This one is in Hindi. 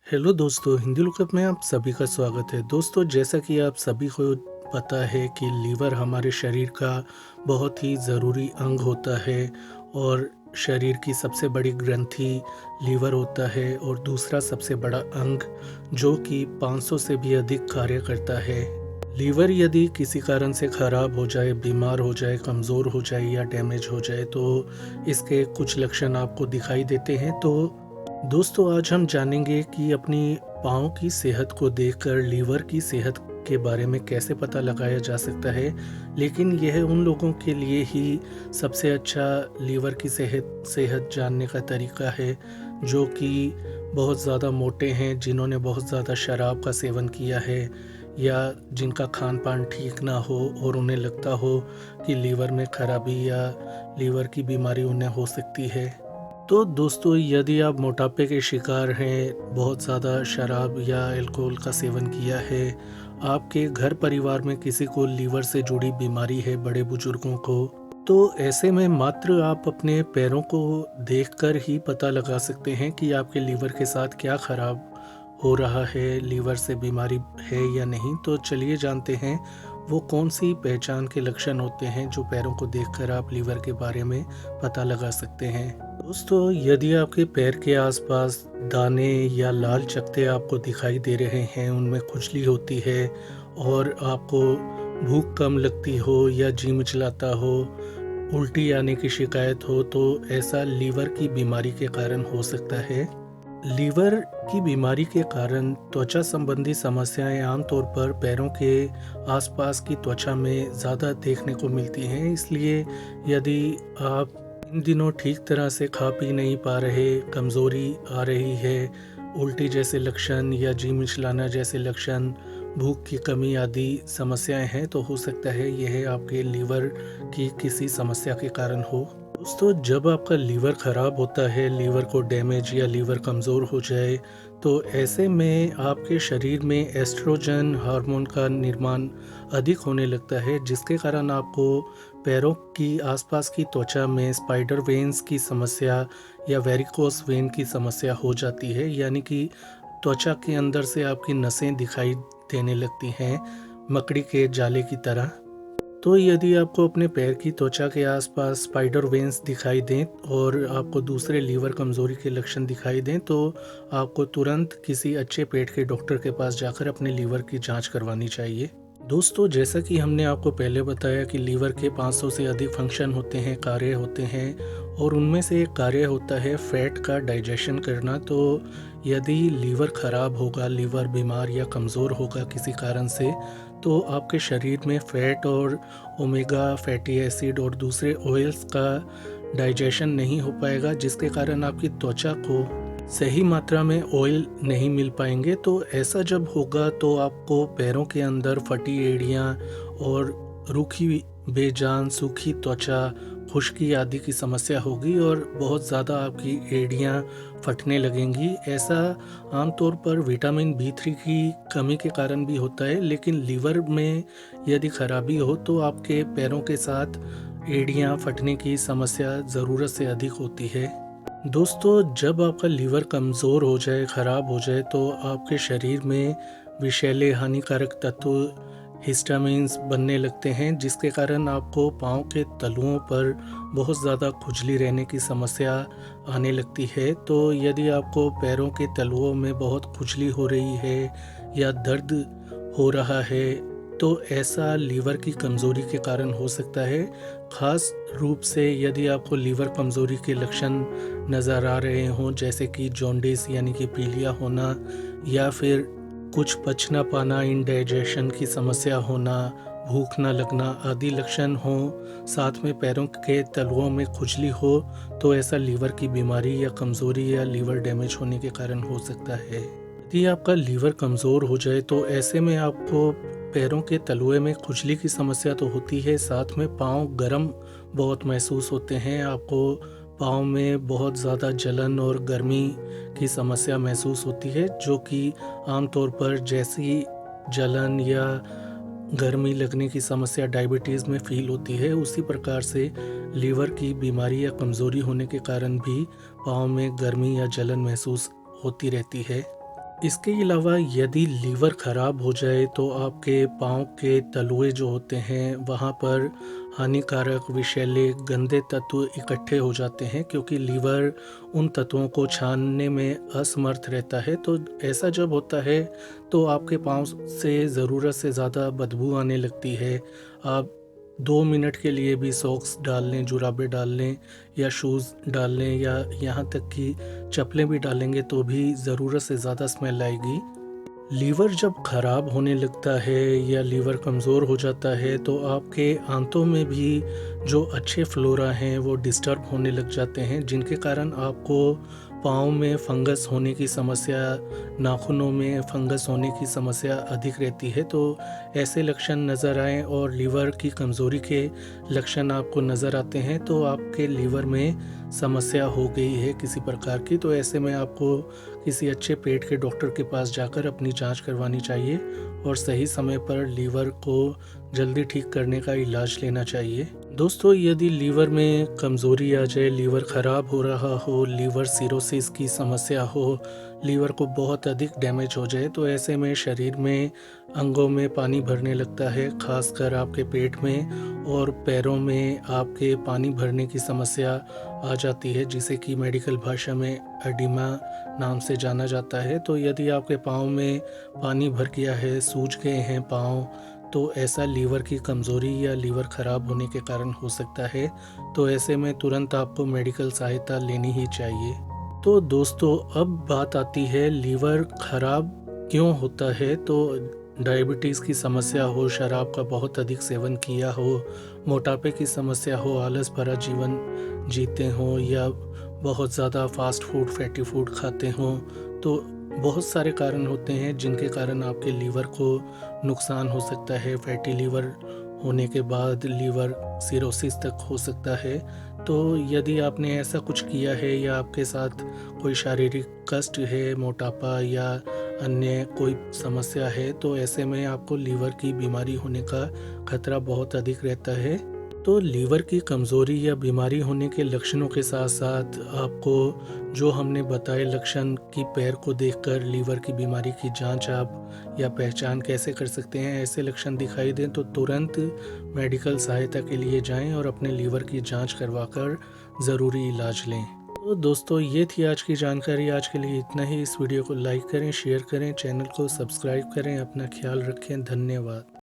हेलो दोस्तों, हिंदी लुकअप में आप सभी का स्वागत है। दोस्तों, जैसा कि आप सभी को पता है कि लीवर हमारे शरीर का बहुत ही ज़रूरी अंग होता है और शरीर की सबसे बड़ी ग्रंथि लीवर होता है और दूसरा सबसे बड़ा अंग जो कि 500 से भी अधिक कार्य करता है। लीवर यदि किसी कारण से ख़राब हो जाए, बीमार हो जाए, कमज़ोर हो जाए या डैमेज हो जाए तो इसके कुछ लक्षण आपको दिखाई देते हैं। तो दोस्तों, आज हम जानेंगे कि अपनी पाँव की सेहत को देखकर लीवर की सेहत के बारे में कैसे पता लगाया जा सकता है। लेकिन यह उन लोगों के लिए ही सबसे अच्छा लीवर की सेहत सेहत जानने का तरीका है जो कि बहुत ज़्यादा मोटे हैं, जिन्होंने बहुत ज़्यादा शराब का सेवन किया है या जिनका खान-पान ठीक ना हो और उन्हें लगता हो कि लीवर में खराबी या लीवर की बीमारी उन्हें हो सकती है। तो दोस्तों, यदि आप मोटापे के शिकार हैं, बहुत ज़्यादा शराब या अल्कोहल का सेवन किया है, आपके घर परिवार में किसी को लीवर से जुड़ी बीमारी है, बड़े बुजुर्गों को, तो ऐसे में मात्र आप अपने पैरों को देखकर ही पता लगा सकते हैं कि आपके लीवर के साथ क्या खराब हो रहा है, लीवर से बीमारी है या नहीं। तो चलिए जानते हैं वो कौन सी पहचान के लक्षण होते हैं जो पैरों को देखकर आप लीवर के बारे में पता लगा सकते हैं। दोस्तों, यदि आपके पैर के आसपास दाने या लाल चकत्ते आपको दिखाई दे रहे हैं, उनमें खुजली होती है और आपको भूख कम लगती हो या जी मिचलाता हो, उल्टी आने की शिकायत हो, तो ऐसा लीवर की बीमारी के कारण हो सकता है। लीवर की बीमारी के कारण त्वचा संबंधी समस्याएं आमतौर पर पैरों के आसपास की त्वचा में ज़्यादा देखने को मिलती हैं। इसलिए यदि आप इन दिनों ठीक तरह से खा पी नहीं पा रहे, कमज़ोरी आ रही है, उल्टी जैसे लक्षण या जी मिचलाना जैसे लक्षण, भूख की कमी आदि समस्याएं हैं, तो हो सकता है यह आपके लीवर की किसी समस्या के कारण हो। दोस्तों, जब आपका लीवर ख़राब होता है, लीवर को डैमेज या लीवर कमज़ोर हो जाए, तो ऐसे में आपके शरीर में एस्ट्रोजन हार्मोन का निर्माण अधिक होने लगता है, जिसके कारण आपको पैरों की आसपास की त्वचा में स्पाइडर वेन्स की समस्या या वेरिकोस वेन की समस्या हो जाती है। यानी कि त्वचा के अंदर से आपकी नसें दिखाई देने लगती हैं, मकड़ी के जाले की तरह। तो यदि आपको अपने पैर की त्वचा के आसपास स्पाइडर वेन्स दिखाई दें और आपको दूसरे लीवर कमज़ोरी के लक्षण दिखाई दें, तो आपको तुरंत किसी अच्छे पेट के डॉक्टर के पास जाकर अपने लीवर की जांच करवानी चाहिए। दोस्तों, जैसा कि हमने आपको पहले बताया कि लीवर के 500 से अधिक फंक्शन होते हैं, कार्य होते हैं, और उनमें से एक कार्य होता है फैट का डाइजेशन करना। तो यदि लीवर ख़राब होगा, लीवर बीमार या कमज़ोर होगा किसी कारण से, तो आपके शरीर में फ़ैट और ओमेगा फैटी एसिड और दूसरे ऑयल्स का डाइजेशन नहीं हो पाएगा, जिसके कारण आपकी त्वचा को सही मात्रा में ऑयल नहीं मिल पाएंगे। तो ऐसा जब होगा तो आपको पैरों के अंदर फटी एड़ियाँ और रूखी बेजान सूखी त्वचा, खुश्की आदि की समस्या होगी और बहुत ज़्यादा आपकी एड़ियाँ फटने लगेंगी। ऐसा आमतौर पर विटामिन बी 3 की कमी के कारण भी होता है, लेकिन लीवर में यदि खराबी हो तो आपके पैरों के साथ एड़ियाँ फटने की समस्या ज़रूरत से अधिक होती है। दोस्तों, जब आपका लीवर कमज़ोर हो जाए, ख़राब हो जाए, तो आपके शरीर में विषैले हानिकारक तत्व हिस्टामिन्स बनने लगते हैं, जिसके कारण आपको पाँव के तलुओं पर बहुत ज़्यादा खुजली रहने की समस्या आने लगती है। तो यदि आपको पैरों के तलुओं में बहुत खुजली हो रही है या दर्द हो रहा है, तो ऐसा लीवर की कमज़ोरी के कारण हो सकता है। ख़ास रूप से यदि आपको लीवर कमज़ोरी के लक्षण नज़र आ रहे हों, जैसे कि जॉन्डिस यानी कि पीलिया होना या फिर कुछ पच ना पाना, इंडाइजेशन की समस्या होना, भूख ना लगना आदि लक्षण हों, साथ में पैरों के तलुओं में खुजली हो, तो ऐसा लीवर की बीमारी या कमज़ोरी या लीवर डैमेज होने के कारण हो सकता है। यदि आपका लीवर कमज़ोर हो जाए तो ऐसे में आपको पैरों के तलुए में खुजली की समस्या तो होती है, साथ में पाँव गर्म बहुत महसूस होते हैं। आपको पाँव में बहुत ज़्यादा जलन और गर्मी की समस्या महसूस होती है, जो कि आमतौर पर जैसी जलन या गर्मी लगने की समस्या डायबिटीज़ में फ़ील होती है, उसी प्रकार से लीवर की बीमारी या कमज़ोरी होने के कारण भी पाँव में गर्मी या जलन महसूस होती रहती है। इसके अलावा यदि लीवर ख़राब हो जाए तो आपके पाँव के तलुए जो होते हैं वहाँ पर हानिकारक विषैले गंदे तत्व इकट्ठे हो जाते हैं, क्योंकि लीवर उन तत्वों को छानने में असमर्थ रहता है। तो ऐसा जब होता है तो आपके पाँव से ज़रूरत से ज़्यादा बदबू आने लगती है। आप 2 मिनट के लिए भी सॉक्स डाल लें, जुराबें डाल लें या शूज़ डाल लें या यहाँ तक कि चप्पलें भी डालेंगे तो भी ज़रूरत से ज़्यादा स्मेल आएगी। लीवर जब खराब होने लगता है या लीवर कमज़ोर हो जाता है तो आपके आंतों में भी जो अच्छे फ्लोरा हैं वो डिस्टर्ब होने लग जाते हैं, जिनके कारण आपको पाँव में फंगस होने की समस्या, नाखूनों में फंगस होने की समस्या अधिक रहती है। तो ऐसे लक्षण नज़र आएँ और लीवर की कमज़ोरी के लक्षण आपको नज़र आते हैं तो आपके लीवर में समस्या हो गई है किसी प्रकार की। तो ऐसे में आपको किसी अच्छे पेट के डॉक्टर के पास जाकर अपनी जांच करवानी चाहिए और सही समय पर लीवर को जल्दी ठीक करने का इलाज लेना चाहिए। दोस्तों, यदि लीवर में कमज़ोरी आ जाए, लीवर ख़राब हो रहा हो, लीवर सिरोसिस की समस्या हो, लीवर को बहुत अधिक डैमेज हो जाए तो ऐसे में शरीर में अंगों में पानी भरने लगता है, ख़ासकर आपके पेट में और पैरों में आपके पानी भरने की समस्या आ जाती है, जिसे कि मेडिकल भाषा में एडिमा नाम से जाना जाता है। तो यदि आपके पाँव में पानी भर गया है, सूज गए हैं पाँव, तो ऐसा लीवर की कमज़ोरी या लीवर ख़राब होने के कारण हो सकता है। तो ऐसे में तुरंत आपको मेडिकल सहायता लेनी ही चाहिए। तो दोस्तों, अब बात आती है लीवर ख़राब क्यों होता है। तो डायबिटीज़ की समस्या हो, शराब का बहुत अधिक सेवन किया हो, मोटापे की समस्या हो, आलस भरा जीवन जीते हों या बहुत ज़्यादा फ़ास्ट फूड, फैटी फूड खाते हों, तो बहुत सारे कारण होते हैं जिनके कारण आपके लीवर को नुकसान हो सकता है। फैटी लीवर होने के बाद लीवर सिरोसिस तक हो सकता है। तो यदि आपने ऐसा कुछ किया है या आपके साथ कोई शारीरिक कष्ट है, मोटापा या अन्य कोई समस्या है, तो ऐसे में आपको लीवर की बीमारी होने का खतरा बहुत अधिक रहता है। तो लीवर की कमज़ोरी या बीमारी होने के लक्षणों के साथ साथ आपको जो हमने बताए लक्षण कि पैर को देखकर लीवर की बीमारी की जांच आप या पहचान कैसे कर सकते हैं, ऐसे लक्षण दिखाई दें तो तुरंत मेडिकल सहायता के लिए जाएं और अपने लीवर की जांच करवाकर ज़रूरी इलाज लें। तो दोस्तों, ये थी आज की जानकारी। आज के लिए इतना ही। इस वीडियो को लाइक करें, शेयर करें, चैनल को सब्सक्राइब करें। अपना ख्याल रखें। धन्यवाद।